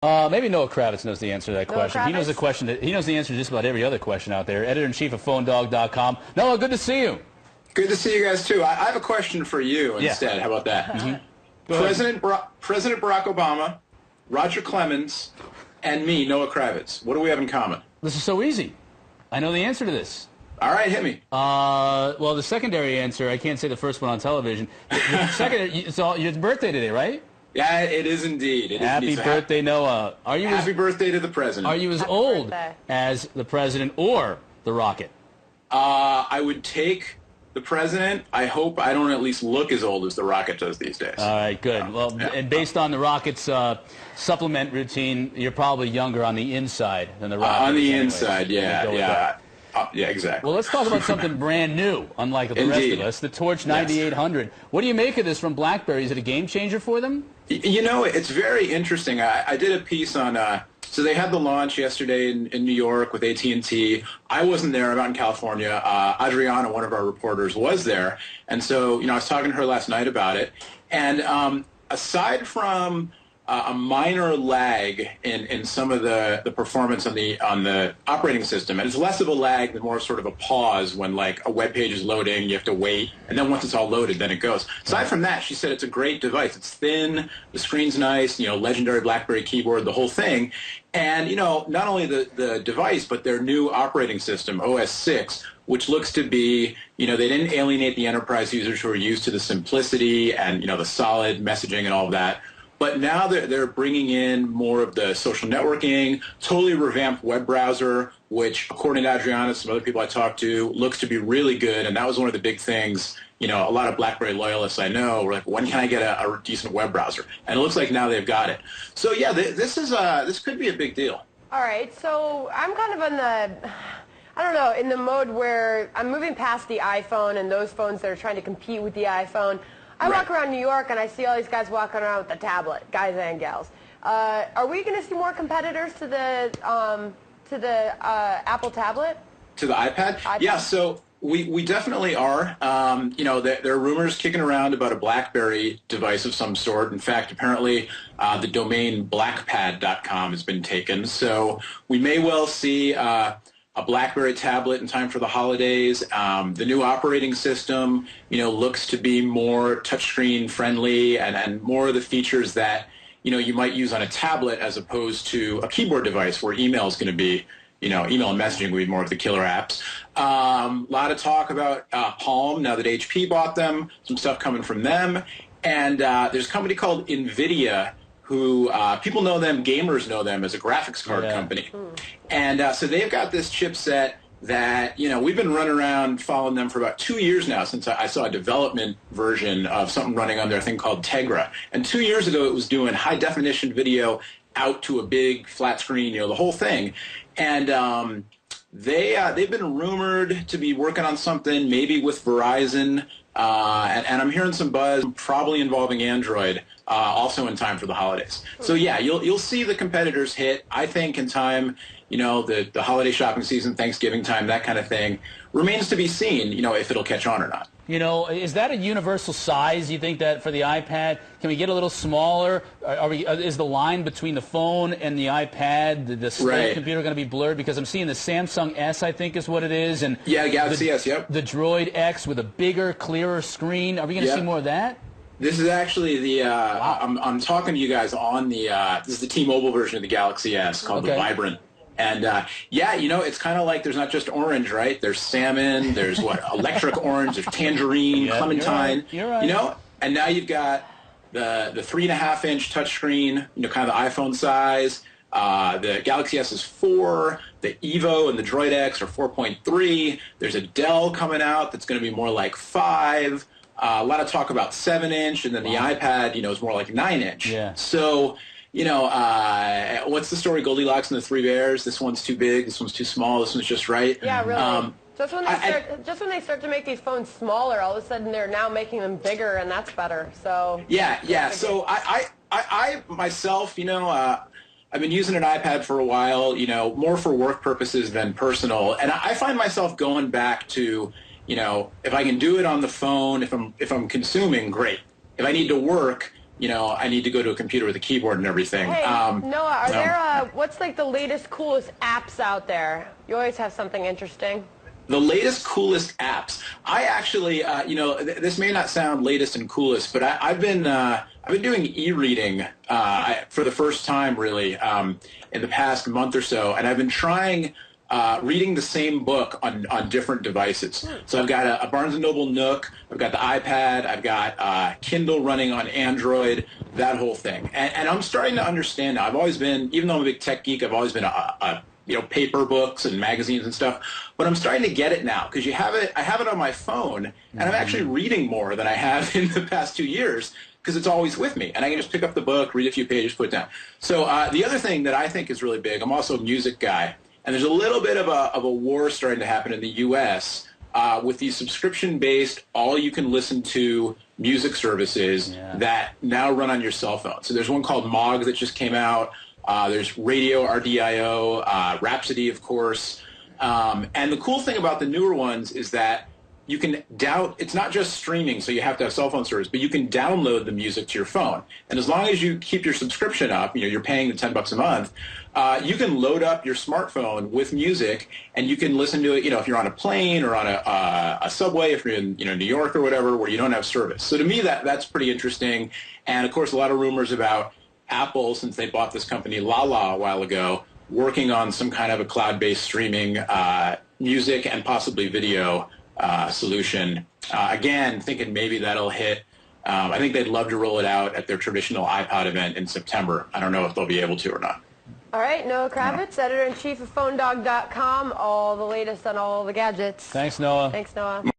Maybe Noah Kravitz knows the answer to that question. Kravitz? He knows the question. He knows the answer to just about every other question out there. Editor-in-chief of PhoneDog.com. Noah, good to see you. Good to see you guys too. I have a question for you instead. How about that? President Barack Obama, Roger Clemens, and me, Noah Kravitz. What do we have in common? This is so easy. I know the answer to this. All right, hit me. Well, the secondary answer, I can't say the first one on television. The secondary, it's your birthday today, right? Yeah, it is indeed. Happy birthday, Noah. Happy birthday to the president. Are you as old as the president or the rocket? I would take the president. I hope I don't at least look as old as the rocket does these days. All right, good. Well, and based on the rocket's supplement routine, you're probably younger on the inside than the rocket. On the anyway. inside, yeah. Yeah, exactly. Well, let's talk about something brand new, unlike the rest of us, the Torch 9800. What do you make of this from BlackBerry? Is it a game changer for them? You know, it's very interesting. I did a piece on, so they had the launch yesterday in New York with AT&T. I wasn't there. I'm out in California. Adriana, one of our reporters, was there. And so, I was talking to her last night about it. And aside from a minor lag in some of the performance on the operating system, and it's less of a lag than more sort of a pause when like a web page is loading, you have to wait, and then once it's all loaded, then it goes. Aside from that, she said it's a great device. It's thin, the screen's nice, legendary BlackBerry keyboard, the whole thing, and not only the device but their new operating system, OS 6. Which looks to be, they didn't alienate the enterprise users who are used to the simplicity and the solid messaging and all of that. But now they're bringing in more of the social networking, totally revamped web browser, which, according to Adriana and some other people I talked to, looks to be really good. And that was one of the big things, a lot of BlackBerry loyalists I know were like, when can I get a decent web browser? And it looks like now they've got it. So, yeah, this could be a big deal. All right, so I'm kind of in the mode where I'm moving past the iPhone and those phones that are trying to compete with the iPhone. I walk around New York and I see all these guys walking around with the tablet, guys and gals. Are we going to see more competitors to the Apple tablet? To the iPad? Yeah, so we definitely are. There are rumors kicking around about a BlackBerry device of some sort. In fact, apparently the domain blackpad.com has been taken. So we may well see a BlackBerry tablet in time for the holidays. The new operating system, looks to be more touchscreen friendly and more of the features that, you might use on a tablet as opposed to a keyboard device where email is going to be, email and messaging will be more of the killer apps. A lot of talk about Palm now that HP bought them, some stuff coming from them. And there's a company called NVIDIA who people know them, gamers know them as a graphics card company. And so they've got this chipset that, we've been running around following them for about 2 years now since I saw a development version of something running on their thing called Tegra. And 2 years ago it was doing high-definition video out to a big flat screen, the whole thing. And they've been rumored to be working on something maybe with Verizon, and I'm hearing some buzz probably involving Android, also in time for the holidays. So yeah, you'll see the competitors hit. I think in time, the holiday shopping season, Thanksgiving time, that kind of thing remains to be seen. If it'll catch on or not. Is that a universal size? You think that for the iPad, can we get a little smaller? Is the line between the phone and the iPad, the slave computer, going to be blurred? Because I'm seeing the Samsung S, I think, is what it is, and Galaxy S, yep. The Droid X with a bigger, clearer screen. Are we going to see more of that? This is actually the I'm talking to you guys on the this is the T-Mobile version of the Galaxy S called the Vibrant. And it's kind of like there's not just orange, right? There's salmon, there's electric orange, there's tangerine, clementine. You're right. And now you've got the 3.5-inch touchscreen, kind of the iPhone size. The Galaxy S is 4. The Evo and the Droid X are 4.3. There's a Dell coming out that's going to be more like 5. A lot of talk about 7-inch, and then the iPad, is more like 9-inch. Yeah. So, what's the story? Goldilocks and the Three Bears. This one's too big. This one's too small. This one's just right. Yeah, really. Just when they start to make these phones smaller, all of a sudden they're now making them bigger, and that's better. So yeah. So I myself, I've been using an iPad for a while. More for work purposes than personal, and I find myself going back to, if I can do it on the phone, if I'm consuming, great. If I need to work, I need to go to a computer with a keyboard and everything. Hey, Noah, are there, what's like the latest, coolest apps out there? You always have something interesting. The latest, coolest apps. I actually, this may not sound latest and coolest, but I've been doing e-reading for the first time, really, in the past month or so, and I've been trying reading the same book on different devices. So I've got a Barnes & Noble Nook, I've got the iPad, I've got Kindle running on Android, that whole thing. And I'm starting to understand now. I've always been, even though I'm a big tech geek, I've always been paper books and magazines and stuff. But I'm starting to get it now because I have it on my phone, and I'm actually reading more than I have in the past 2 years because it's always with me. And I can just pick up the book, read a few pages, put it down. So the other thing that I think is really big, I'm also a music guy, and there's a little bit of a war starting to happen in the U.S. With these subscription-based, all-you-can-listen-to music services that now run on your cell phone. So there's one called Mog that just came out. There's Radio, RDIO, Rhapsody, of course. And the cool thing about the newer ones is that you can it's not just streaming, so you have to have cell phone service, but you can download the music to your phone. And as long as you keep your subscription up, you're paying the $10 a month, you can load up your smartphone with music, and you can listen to it, if you're on a plane or on a subway, if you're in New York or whatever, where you don't have service. So to me, that's pretty interesting. And of course, a lot of rumors about Apple, since they bought this company Lala a while ago, working on some kind of a cloud-based streaming music and possibly video solution. Again, thinking maybe that'll hit. I think they'd love to roll it out at their traditional iPod event in September. I don't know if they'll be able to or not. All right, Noah Kravitz, editor-in-chief of PhoneDog.com, all the latest on all the gadgets. Thanks, Noah. Thanks, Noah.